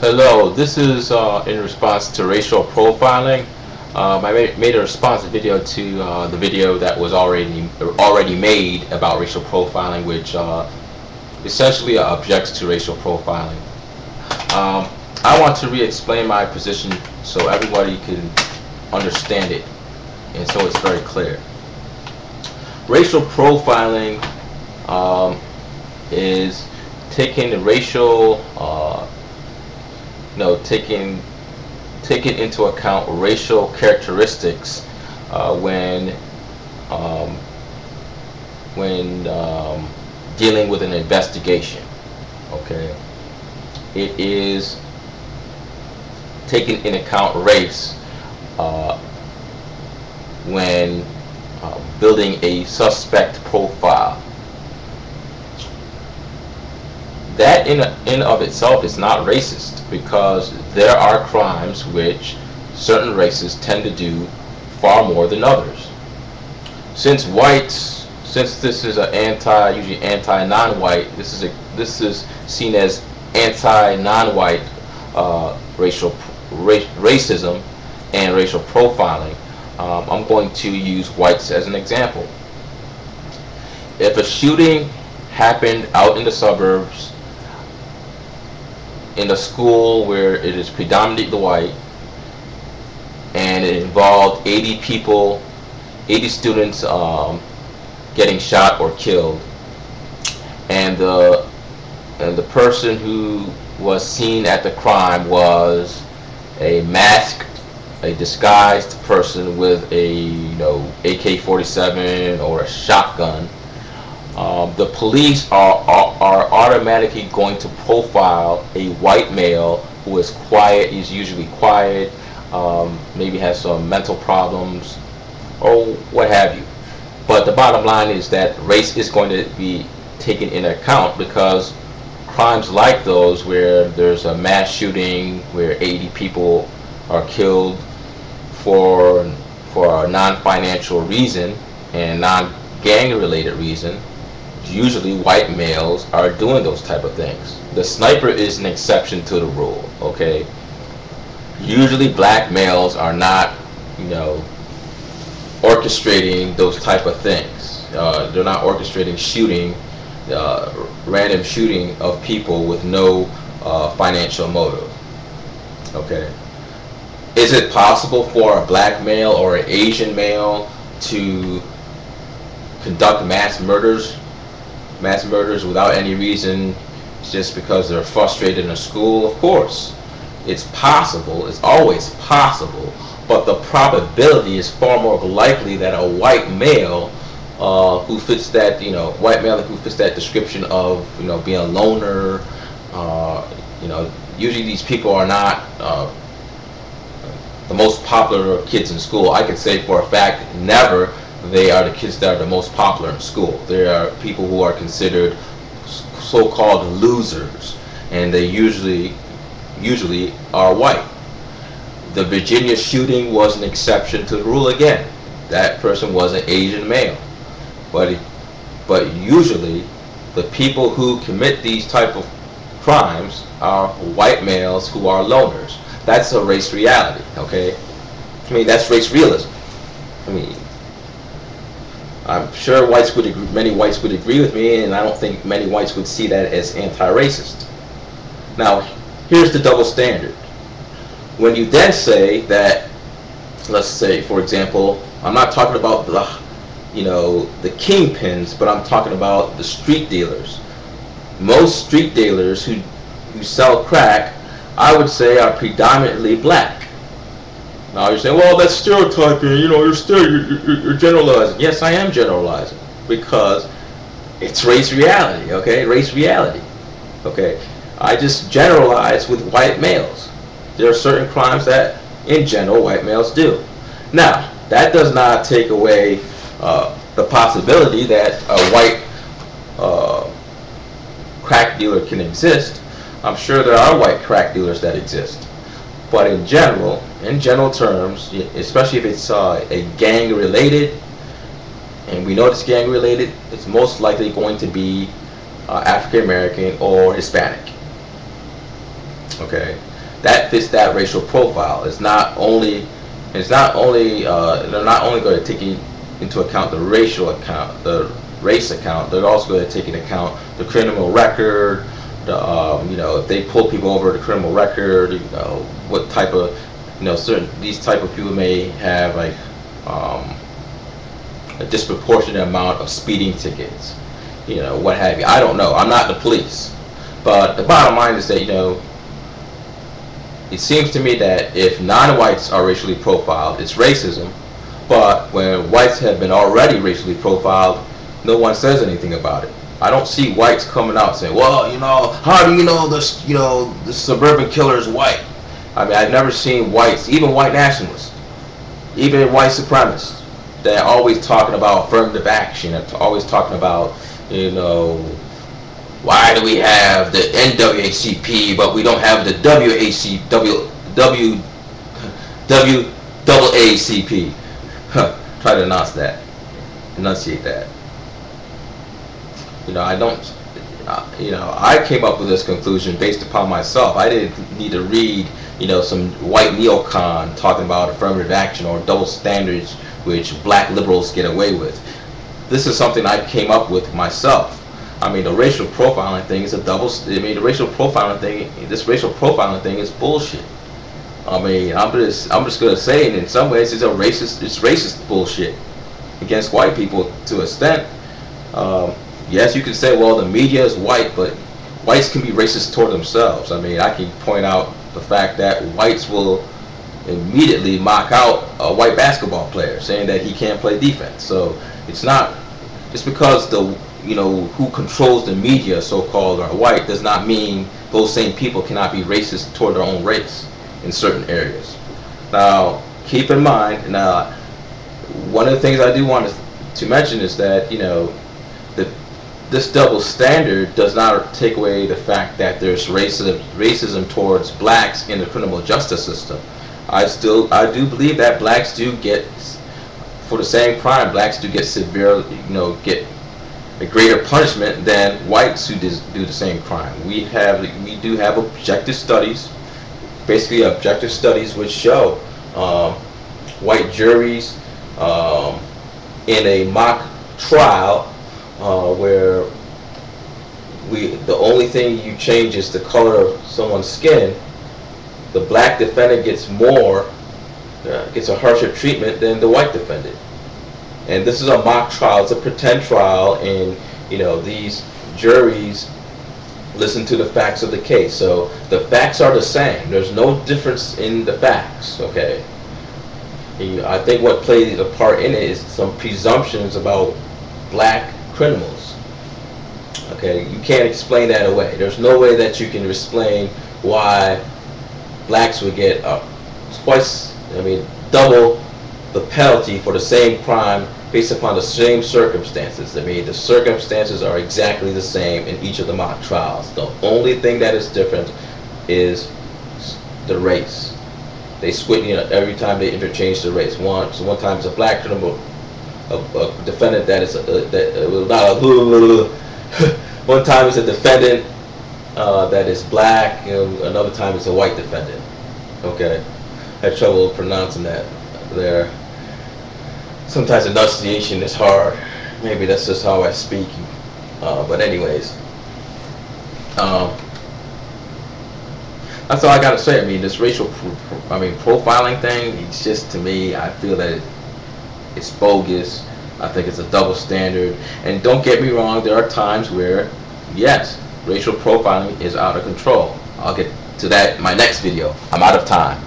Hello, this is in response to racial profiling. I made a response video to the video that was already made about racial profiling, which essentially objects to racial profiling. I want to re-explain my position so everybody can understand it, and so it's very clear. Racial profiling is taking the racial taking into account racial characteristics when dealing with an investigation. Okay, it is taking into account race when building a suspect profile. That in of itself is not racist, because there are crimes which certain races tend to do far more than others. Since this is usually anti-non-white, this is seen as anti-non-white racism and racial profiling. I'm going to use whites as an example. If a shooting happened out in the suburbs, in a school where it is predominantly white, and it involved 80 people, 80 students getting shot or killed, and the person who was seen at the crime was a masked, a disguised person with a AK-47 or a shotgun. The police are automatically going to profile a white male who is quiet, is usually quiet, maybe has some mental problems or what have you. But the bottom line is that race is going to be taken into account, because crimes like those where there's a mass shooting where 80 people are killed for a non-financial reason and non-gang related reason, usually white males are doing those type of things. The sniper is an exception to the rule, okay? Usually black males are not, orchestrating those type of things. They're not orchestrating random shooting of people with no financial motive, okay? Is it possible for a black male or an Asian male to conduct mass murders without any reason, just because they're frustrated in a school? Of course, it's possible. It's always possible, but the probability is far more likely that a white male who fits that description of being a loner, usually these people are not the most popular kids in school. I can say for a fact, never they are the kids that are the most popular in school. There are people who are considered so-called losers, and they usually are white. The Virginia shooting was an exception to the rule again. That person was an Asian male. But usually the people who commit these type of crimes are white males who are loners. That's a race reality, okay? That's race realism. I'm sure many whites would agree with me, and I don't think many whites would see that as anti-racist. Now, here's the double standard. When you then say that, let's say, for example, I'm not talking about the kingpins, but I'm talking about the street dealers. Most street dealers who sell crack, I would say, are predominantly black. Now you're saying, well, that's stereotyping, you're generalizing. Yes, I am generalizing, because it's race reality, okay? Race reality, okay? I just generalize with white males. There are certain crimes that, in general, white males do. Now, that does not take away the possibility that a white crack dealer can exist. I'm sure there are white crack dealers that exist. But in general terms, especially if it's a gang related, and we know it's gang related, it's most likely going to be African American or Hispanic. Okay, that fits that racial profile. It's not only they're not only going to take into account the racial account, the race account. They're also going to take into account the criminal record. If they pull people over the criminal record, what type of, these type of people may have like a disproportionate amount of speeding tickets, what have you. I don't know. I'm not the police, but the bottom line is that it seems to me that if non-whites are racially profiled, it's racism. But when whites have been already racially profiled, no one says anything about it. I don't see whites coming out saying, well, how do you know this, the suburban killer is white? I mean, I've never seen whites, even white nationalists, even white supremacists, that are always talking about affirmative action, always talking about, why do we have the NAACP but we don't have the WAACP? Try to enunciate that. I came up with this conclusion based upon myself. I didn't need to read, some white neocon talking about affirmative action or double standards which black liberals get away with. This is something I came up with myself. I mean, the racial profiling thing is this racial profiling thing is bullshit. I mean, I'm just gonna say it, in some ways it's racist bullshit against white people to an extent. Yes, you can say, well, the media is white, but whites can be racist toward themselves. I mean, I can point out the fact that whites will immediately mock out a white basketball player, saying that he can't play defense. So it's not just because who controls the media, so-called, are white, does not mean those same people cannot be racist toward their own race in certain areas. Now, keep in mind, one of the things I do want to mention is that, this double standard does not take away the fact that there's racism towards blacks in the criminal justice system. I do believe that blacks do get, for the same crime, blacks do get get a greater punishment than whites who do the same crime. We do have objective studies, basically objective studies, which show white juries in a mock trial where the only thing you change is the color of someone's skin. The black defendant gets a harsher treatment than the white defendant. And this is a mock trial, it's a pretend trial, and these juries listen to the facts of the case. So the facts are the same. There's no difference in the facts, okay? I think what plays a part in it is some presumptions about black criminals. Okay, you can't explain that away. There's no way that you can explain why blacks would get double the penalty for the same crime based upon the same circumstances. I mean, the circumstances are exactly the same in each of the mock trials. The only thing that is different is the race. They switch, every time they interchange the race. One time it's a black criminal, a defendant that is one time it's a defendant that is black, another time it's a white defendant. Okay, I had trouble pronouncing that there. Sometimes enunciation is hard. Maybe that's just how I speak. But anyways, that's all I gotta say. I mean, this racial, profiling thing. It's just, to me, I feel that it's bogus. I think it's a double standard. And don't get me wrong, there are times where, yes, racial profiling is out of control. I'll get to that in my next video. I'm out of time.